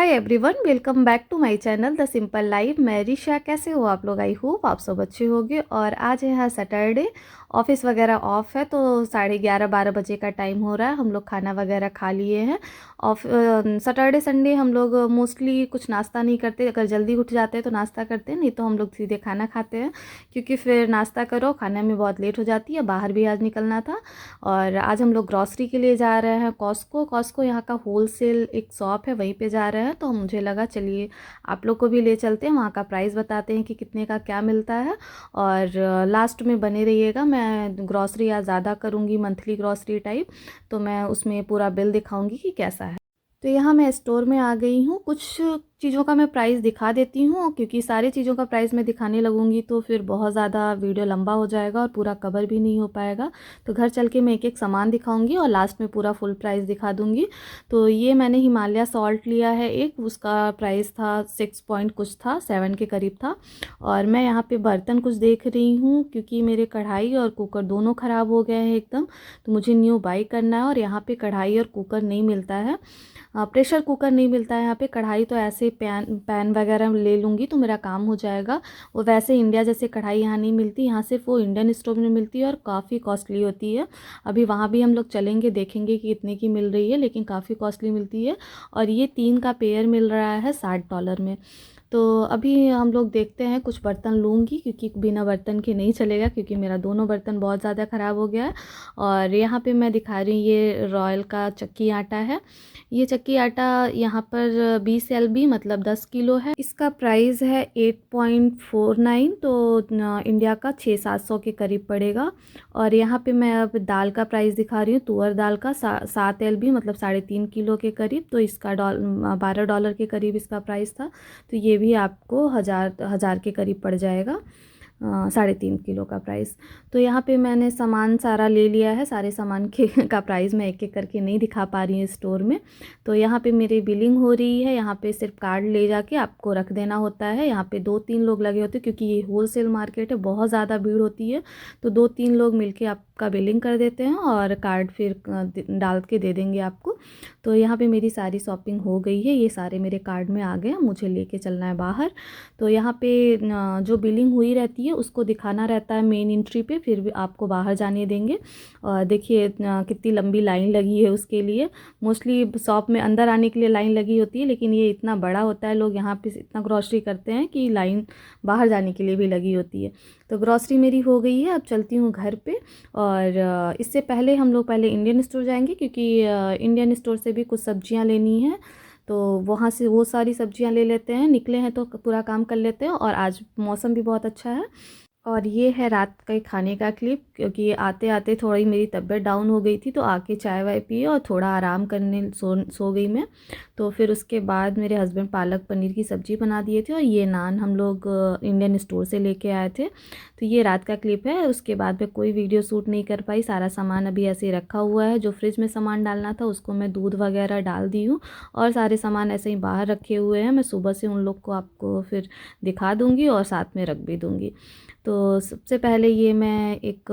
Hi everyone, welcome back to my channel the simple life. मैं रिशा। कैसे हो आप लोग? आई होप आप सब अच्छे होंगे। और आज है सैटरडे, ऑफिस वगैरह ऑफ है, तो 11:30-12 बजे का टाइम हो रहा है। हम लोग खाना वगैरह खा लिए हैं। ऑफ सैटरडे संडे हम लोग मोस्टली कुछ नाश्ता नहीं करते। अगर जल्दी उठ जाते हैं तो नाश्ता करते हैं, नहीं तो हम लोग सीधे खाना खाते हैं, क्योंकि फिर नाश्ता करो खाने में बहुत लेट हो जाती है। बाहर भी आज निकलना था। और आज हम लोग ग्रॉसरी के लिए जा रहे हैं कॉस्को यहाँ का होलसेल एक शॉप है, वहीं पे जा रहे हैं। तो मुझे लगा चलिए आप लोग को भी ले चलते हैं, वहाँ का प्राइस बताते हैं कि कितने का क्या मिलता है। और लास्ट में बने रहिएगा। मैं ग्रॉसरी आज ज़्यादा करूँगी, मंथली ग्रॉसरी टाइप, तो मैं उसमें पूरा बिल दिखाऊंगी कि कैसा है। तो यहाँ मैं स्टोर में आ गई हूँ। कुछ चीज़ों का मैं प्राइस दिखा देती हूँ, क्योंकि सारी चीज़ों का प्राइस मैं दिखाने लगूंगी तो फिर बहुत ज़्यादा वीडियो लंबा हो जाएगा और पूरा कवर भी नहीं हो पाएगा। तो घर चल के मैं एक एक सामान दिखाऊंगी और लास्ट में पूरा फुल प्राइस दिखा दूंगी। तो ये मैंने हिमालय सॉल्ट लिया है एक, उसका प्राइस था 6 पॉइंट कुछ था, 7 के करीब था। और मैं यहाँ पे बर्तन कुछ देख रही हूँ, क्योंकि मेरे कढ़ाई और कुकर दोनों ख़राब हो गए हैं एकदम, तो मुझे न्यू बाई करना है। और यहाँ पे कढ़ाई और कुकर नहीं मिलता है, प्रेशर कुकर नहीं मिलता है यहाँ पे। कढ़ाई तो ऐसे पैन वगैरह ले लूँगी तो मेरा काम हो जाएगा। वो वैसे इंडिया जैसे कढ़ाई यहाँ नहीं मिलती, यहाँ सिर्फ वो इंडियन स्टोव में मिलती है और काफ़ी कॉस्टली होती है। अभी वहाँ भी हम लोग चलेंगे, देखेंगे कि कितने की मिल रही है, लेकिन काफ़ी कॉस्टली मिलती है। और ये 3 का पेयर मिल रहा है $60 में। तो अभी हम लोग देखते हैं, कुछ बर्तन लूँगी, क्योंकि बिना बर्तन के नहीं चलेगा, क्योंकि मेरा दोनों बर्तन बहुत ज़्यादा ख़राब हो गया है। और यहाँ पे मैं दिखा रही हूँ, ये रॉयल का चक्की आटा है। ये चक्की आटा यहाँ पर 20 LB मतलब 10 किलो है। इसका प्राइस है 8.49, तो इंडिया का 600-700 के करीब पड़ेगा। और यहाँ पे मैं अब दाल का प्राइस दिखा रही हूँ, तुअर दाल का 7 LB मतलब 3.5 किलो के करीब। तो इसका $12 के करीब इसका प्राइस था। तो ये भी आपको हज़ार के करीब पड़ जाएगा, 3.5 किलो का प्राइस। तो यहाँ पे मैंने सामान सारा ले लिया है। सारे सामान के का प्राइस मैं एक एक करके नहीं दिखा पा रही हूँ स्टोर में। तो यहाँ पे मेरी बिलिंग हो रही है। यहाँ पे सिर्फ कार्ड ले जाके आपको रख देना होता है। यहाँ पे 2-3 लोग लगे होते हैं, क्योंकि ये होलसेल मार्केट है, बहुत ज़्यादा भीड़ होती है। तो 2-3 लोग मिलके आपका बिलिंग कर देते हैं और कार्ड फिर डाल के दे देंगे आपको। तो यहाँ पे मेरी सारी शॉपिंग हो गई है, ये सारे मेरे कार्ड में आ गए हैं, मुझे लेके चलना है बाहर। तो यहाँ पे जो बिलिंग हुई रहती है उसको दिखाना रहता है मेन एंट्री पे, फिर भी आपको बाहर जाने देंगे। और देखिए कितनी लंबी लाइन लगी है उसके लिए। मोस्टली शॉप में अंदर आने के लिए लाइन लगी होती है, लेकिन ये इतना बड़ा होता है, लोग यहाँ पे इतना ग्रॉसरी करते हैं कि लाइन बाहर जाने के लिए भी लगी होती है। तो ग्रॉसरी मेरी हो गई है, अब चलती हूँ घर पे। और इससे पहले हम लोग पहले इंडियन स्टोर जाएंगे, क्योंकि इंडियन स्टोर से भी कुछ सब्जियाँ लेनी है। तो वहाँ से वो सारी सब्जियाँ ले लेते हैं, निकले हैं तो पूरा काम कर लेते हैं। और आज मौसम भी बहुत अच्छा है। और ये है रात के खाने का क्लिप, क्योंकि आते आते थोड़ी मेरी तबीयत डाउन हो गई थी, तो आके चाय वाय पिए और थोड़ा आराम करने सो गई मैं। तो फिर उसके बाद मेरे हस्बैंड पालक पनीर की सब्ज़ी बना दिए थे, और ये नान हम लोग इंडियन स्टोर से लेके आए थे। तो ये रात का क्लिप है। उसके बाद मैं कोई वीडियो शूट नहीं कर पाई, सारा सामान अभी ऐसे ही रखा हुआ है। जो फ्रिज में सामान डालना था उसको मैं दूध वगैरह डाल दी हूँ, और सारे सामान ऐसे ही बाहर रखे हुए हैं। मैं सुबह से उन लोग को आपको फिर दिखा दूँगी और साथ में रख भी दूँगी। तो सबसे पहले ये मैं एक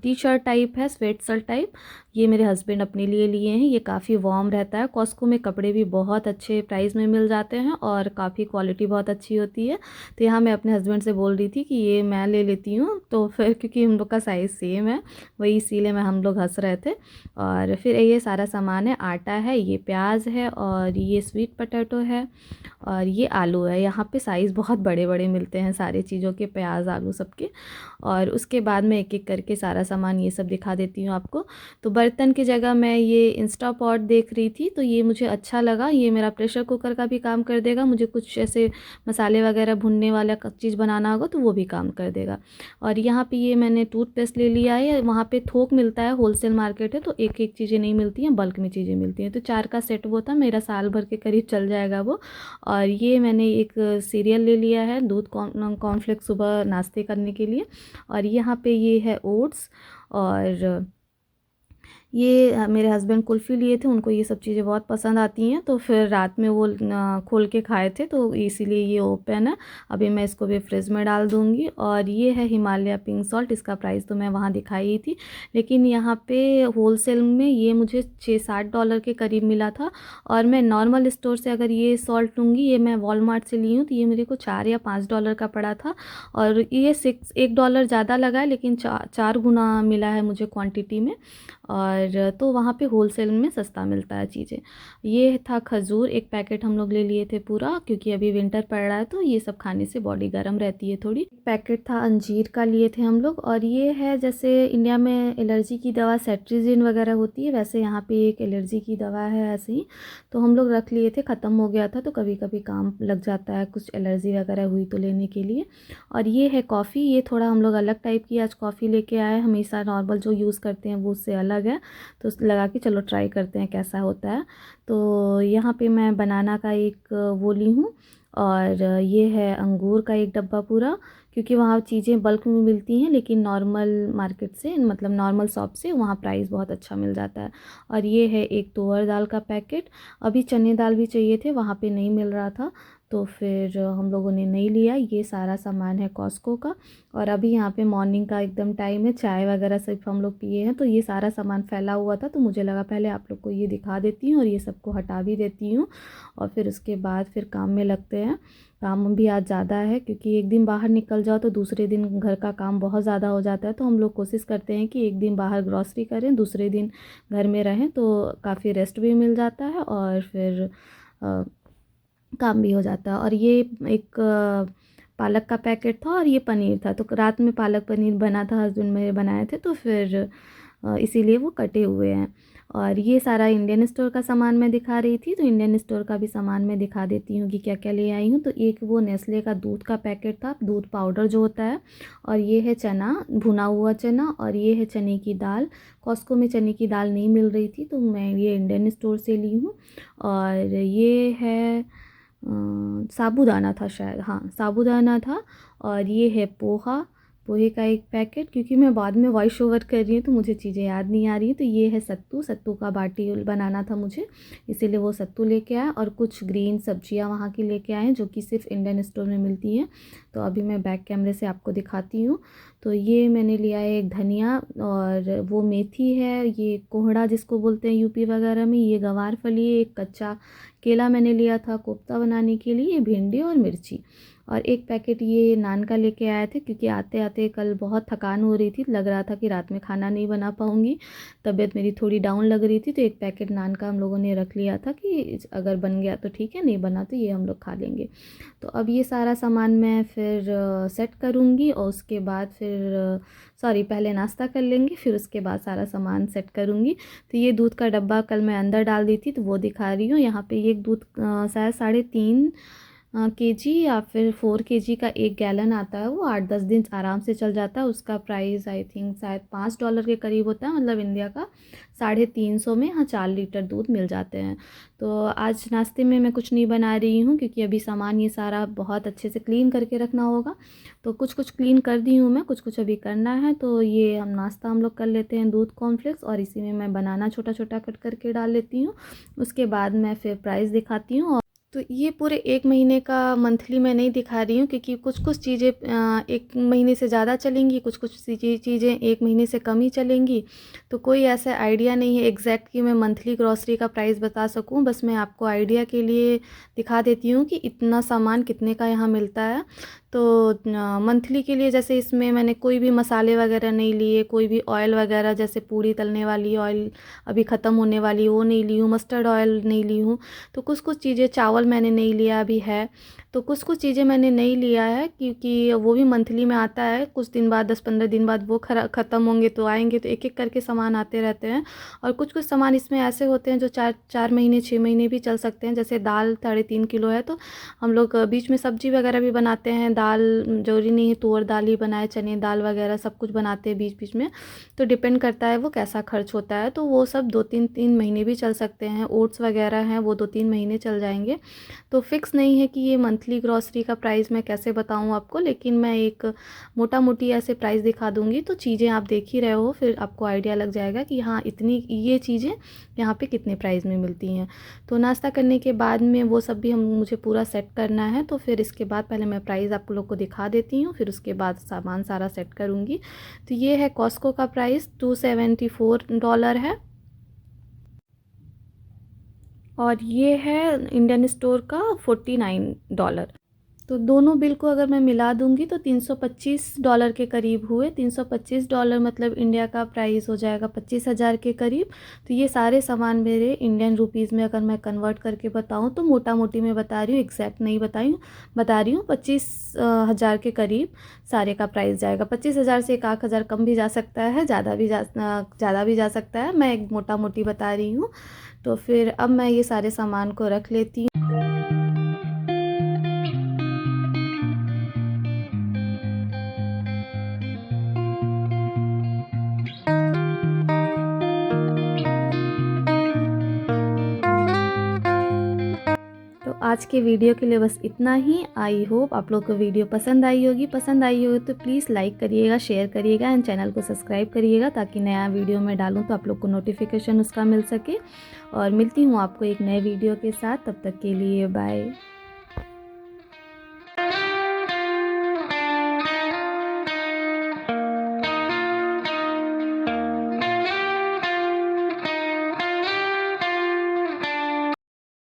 टी शर्ट टाइप है, स्वेट शर्ट टाइप, ये मेरे हस्बैंड अपने लिए लिए हैं। ये काफ़ी वार्म रहता है। कॉस्को में कपड़े भी बहुत अच्छे प्राइस में मिल जाते हैं और काफ़ी क्वालिटी बहुत अच्छी होती है। तो यहाँ मैं अपने हस्बैंड से बोल रही थी कि ये मैं ले लेती हूँ, तो फिर क्योंकि हम लोग का साइज़ सेम है, वही इसीलिए हम लोग हंस रहे थे। और फिर ये सारा सामान है, आटा है, ये प्याज है, और ये स्वीट पोटैटो है, और ये आलू है। यहाँ पे साइज़ बहुत बड़े बड़े मिलते हैं सारे चीज़ों के, प्याज आलू सबके। और उसके बाद मैं एक एक करके सारा सामान ये सब दिखा देती हूँ आपको। तो बर्तन की जगह मैं ये इंस्टा पॉट देख रही थी, तो ये मुझे अच्छा लगा। ये मेरा प्रेशर कुकर का भी काम कर देगा, मुझे कुछ ऐसे मसाले वगैरह भुनने वाला चीज़ बनाना होगा तो वो भी काम कर देगा। और यहाँ पे ये मैंने टूथपेस्ट ले लिया है। वहाँ पे थोक मिलता है, होलसेल मार्केट है, तो एक एक चीज़ें नहीं मिलती हैं, बल्क में चीज़ें मिलती हैं। तो 4 का सेट वो था, मेरा साल भर के करीब चल जाएगा वो। और ये मैंने एक सीरियल ले लिया है, दूध कॉर्नफ्लेक्स सुबह नाश्ते करने के लिए। और यहाँ पे ये है ओट्स। और ये मेरे हस्बैंड कुल्फ़ी लिए थे, उनको ये सब चीज़ें बहुत पसंद आती हैं, तो फिर रात में वो खोल के खाए थे, तो इसीलिए ये ओपन है। अभी मैं इसको भी फ्रिज में डाल दूँगी। और ये है हिमालय पिंक सॉल्ट, इसका प्राइस तो मैं वहाँ दिखाई ही थी, लेकिन यहाँ पे होलसेल में ये मुझे 6-7 डॉलर के करीब मिला था। और मैं नॉर्मल स्टोर से अगर ये सॉल्ट लूँगी, ये मैं वॉलमार्ट से ली हूँ, तो ये मेरे को 4 या 5 डॉलर का पड़ा था। और ये 1 डॉलर ज़्यादा लगा है, लेकिन 4 गुना मिला है मुझे क्वांटिटी में। और तो वहाँ पे होलसेल में सस्ता मिलता है चीज़ें। ये था खजूर, एक पैकेट हम लोग ले लिए थे पूरा, क्योंकि अभी विंटर पड़ रहा है, तो ये सब खाने से बॉडी गर्म रहती है थोड़ी। पैकेट था अंजीर का लिए थे हम लोग। और ये है, जैसे इंडिया में एलर्जी की दवा सेट्रिजिन वगैरह होती है, वैसे यहाँ पे एक एलर्जी की दवा है ऐसे ही, तो हम लोग रख लिए थे, ख़त्म हो गया था, तो कभी कभी काम लग जाता है, कुछ एलर्जी वगैरह हुई तो लेने के लिए। और ये है कॉफ़ी, ये थोड़ा हम लोग अलग टाइप की आज कॉफ़ी लेके आए, हमेशा नॉर्मल जो यूज़ करते हैं वो उससे अलग है, तो लगा कि चलो ट्राई करते हैं कैसा होता है। तो यहाँ पे मैं बनाना का एक वो ली हूँ, और ये है अंगूर का एक डब्बा पूरा, क्योंकि वहाँ चीज़ें बल्क में मिलती हैं, लेकिन नॉर्मल मार्केट से, मतलब नॉर्मल शॉप से वहाँ प्राइस बहुत अच्छा मिल जाता है। और ये है एक तुअर दाल का पैकेट। अभी चने दाल भी चाहिए थे, वहाँ पे नहीं मिल रहा था, तो फिर हम लोगों ने नहीं लिया। ये सारा सामान है कॉस्को का। और अभी यहाँ पे मॉर्निंग का एकदम टाइम है, चाय वगैरह सिर्फ हम लोग पिए हैं, तो ये सारा सामान फैला हुआ था, तो मुझे लगा पहले आप लोग को ये दिखा देती हूँ और ये सबको हटा भी देती हूँ, और फिर उसके बाद फिर काम में लगते हैं। काम भी आज ज़्यादा है, क्योंकि एक दिन बाहर निकल जाओ तो दूसरे दिन घर का काम बहुत ज़्यादा हो जाता है, तो हम लोग कोशिश करते हैं कि एक दिन बाहर ग्रॉसरी करें, दूसरे दिन घर में रहें, तो काफ़ी रेस्ट भी मिल जाता है, और फिर काम भी हो जाता है। और ये एक पालक का पैकेट था, और ये पनीर था, तो रात में पालक पनीर बना था, हस्बैंड मेरे बनाए थे, तो फिर इसीलिए वो कटे हुए हैं। और ये सारा इंडियन स्टोर का सामान मैं दिखा रही थी, तो इंडियन स्टोर का भी सामान मैं दिखा देती हूँ कि क्या क्या ले आई हूँ। तो एक वो नेस्ले का दूध का पैकेट था, दूध पाउडर जो होता है, और ये है चना, भुना हुआ चना, और ये है चने की दाल। कॉस्को में चने की दाल नहीं मिल रही थी, तो मैं ये इंडियन स्टोर से ली हूँ। और ये है साबूदाना था शायद, हाँ साबूदाना था। और ये है पोहा, पोहे का एक पैकेट, क्योंकि मैं बाद में वॉइस ओवर कर रही हूँ तो मुझे चीज़ें याद नहीं आ रही हैं। तो ये है सत्तू, सत्तू का बाटी बनाना था मुझे, इसीलिए वो सत्तू लेके आया। और कुछ ग्रीन सब्जियाँ वहाँ की लेके आए हैं, जो कि सिर्फ इंडियन स्टोर में मिलती हैं, तो अभी मैं बैक कैमरे से आपको दिखाती हूँ। तो ये मैंने लिया है एक धनिया, और वो मेथी है, ये कोहड़ा जिसको बोलते हैं यूपी वगैरह में, ये गवार फली है, एक कच्चा केला मैंने लिया था कोफ्ता बनाने के लिए, भिंडी और मिर्ची। और एक पैकेट ये नान का लेके आए थे, क्योंकि आते आते कल बहुत थकान हो रही थी, लग रहा था कि रात में खाना नहीं बना पाऊँगी, तबीयत मेरी थोड़ी डाउन लग रही थी, तो एक पैकेट नान का हम लोगों ने रख लिया था कि अगर बन गया तो ठीक है, नहीं बना तो ये हम लोग खा लेंगे। तो अब ये सारा सामान मैं फिर सेट करूँगी, और उसके बाद फिर सॉरी पहले नाश्ता कर लेंगे, फिर उसके बाद सारा सामान सेट करूँगी। तो ये दूध का डब्बा कल मैं अंदर डाल दी थी, तो वो दिखा रही हूँ। यहाँ पे एक दूध शायद 3.5 केजी या फिर 4 केजी का 1 गैलन आता है, वो 8-10 दिन आराम से चल जाता है। उसका प्राइस आई थिंक शायद 5 डॉलर के करीब होता है, मतलब इंडिया का 350 में हाँ 4 लीटर दूध मिल जाते हैं। तो आज नाश्ते में मैं कुछ नहीं बना रही हूँ, क्योंकि अभी सामान ये सारा बहुत अच्छे से क्लीन करके रखना होगा, तो कुछ कुछ क्लीन कर दी हूँ मैं, कुछ कुछ अभी करना है। तो ये हम नाश्ता हम लोग कर लेते हैं, दूध कॉर्नफ्लेक्स, और इसी में मैं बनाना छोटा छोटा कट करके डाल लेती हूँ। उसके बाद मैं फिर प्राइस दिखाती हूँ। तो ये पूरे 1 महीने का मंथली मैं नहीं दिखा रही हूँ, क्योंकि कुछ कुछ चीज़ें 1 महीने से ज़्यादा चलेंगी, कुछ कुछ चीज़ें 1 महीने से कम ही चलेंगी, तो कोई ऐसा आइडिया नहीं है एग्जैक्ट कि मैं मंथली ग्रॉसरी का प्राइस बता सकूँ। बस मैं आपको आइडिया के लिए दिखा देती हूँ कि इतना सामान कितने का यहाँ मिलता है। तो मंथली के लिए जैसे इसमें मैंने कोई भी मसाले वगैरह नहीं लिए, कोई भी ऑयल वगैरह, जैसे पूड़ी तलने वाली ऑयल अभी ख़त्म होने वाली वो नहीं ली हूँ, मस्टर्ड ऑयल नहीं ली हूँ। तो कुछ कुछ चीज़ें, चावल मैंने नहीं लिया अभी है, तो कुछ कुछ चीज़ें मैंने नहीं लिया है, क्योंकि वो भी मंथली में आता है, कुछ दिन बाद 10-15 दिन बाद वो ख़त्म होंगे तो आएंगे, तो एक एक करके सामान आते रहते हैं। और कुछ कुछ सामान इसमें ऐसे होते हैं जो 4 महीने 6 महीने भी चल सकते हैं, जैसे दाल 3.5 किलो है, तो हम लोग बीच में सब्जी वगैरह भी बनाते हैं, दाल जरूरी नहीं है तुअर दाल ही बनाए, चने दाल वगैरह सब कुछ बनाते हैं बीच बीच में, तो डिपेंड करता है वो कैसा खर्च होता है। तो वो सब 2-3 महीने भी चल सकते हैं। ओट्स वगैरह हैं वो 2-3 महीने चल जाएंगे। तो फिक्स नहीं है कि ये मंथली ग्रॉसरी का प्राइस मैं कैसे बताऊँ आपको, लेकिन मैं एक मोटा मोटी ऐसे प्राइस दिखा दूँगी, तो चीज़ें आप देख ही रहे हो, फिर आपको आइडिया लग जाएगा कि हाँ इतनी ये चीज़ें यहाँ पे कितने प्राइस में मिलती हैं। तो नाश्ता करने के बाद में वो सब भी मुझे पूरा सेट करना है, तो फिर इसके बाद पहले मैं प्राइस आप लोग को दिखा देती हूँ, फिर उसके बाद सामान सारा सेट करूँगी। तो ये है कॉस्को का प्राइस $274 है, और ये है इंडियन स्टोर का $49। तो दोनों बिल को अगर मैं मिला दूंगी तो $325 के करीब हुए। $325 मतलब इंडिया का प्राइस हो जाएगा 25,000 के करीब। तो ये सारे सामान मेरे इंडियन रुपीज़ में अगर मैं कन्वर्ट करके बताऊं तो मोटा मोटी मैं बता रही हूँ, एग्जैक्ट नहीं बता रही हूँ 25,000 के करीब सारे का प्राइस जाएगा। 25,000 से 1,000 कम भी जा सकता है, ज़्यादा भी जा सकता है, मैं एक मोटा मोटी बता रही हूँ। तो फिर अब मैं ये सारे सामान को रख लेती हूँ। तो आज के वीडियो के लिए बस इतना ही। आई होप आप लोग को वीडियो पसंद आई होगी। पसंद आई होगी तो प्लीज़ लाइक करिएगा, शेयर करिएगा एंड चैनल को सब्सक्राइब करिएगा, ताकि नया वीडियो मैं डालूँ तो आप लोग को नोटिफिकेशन उसका मिल सके। और मिलती हूँ आपको एक नए वीडियो के साथ, तब तक के लिए बाय।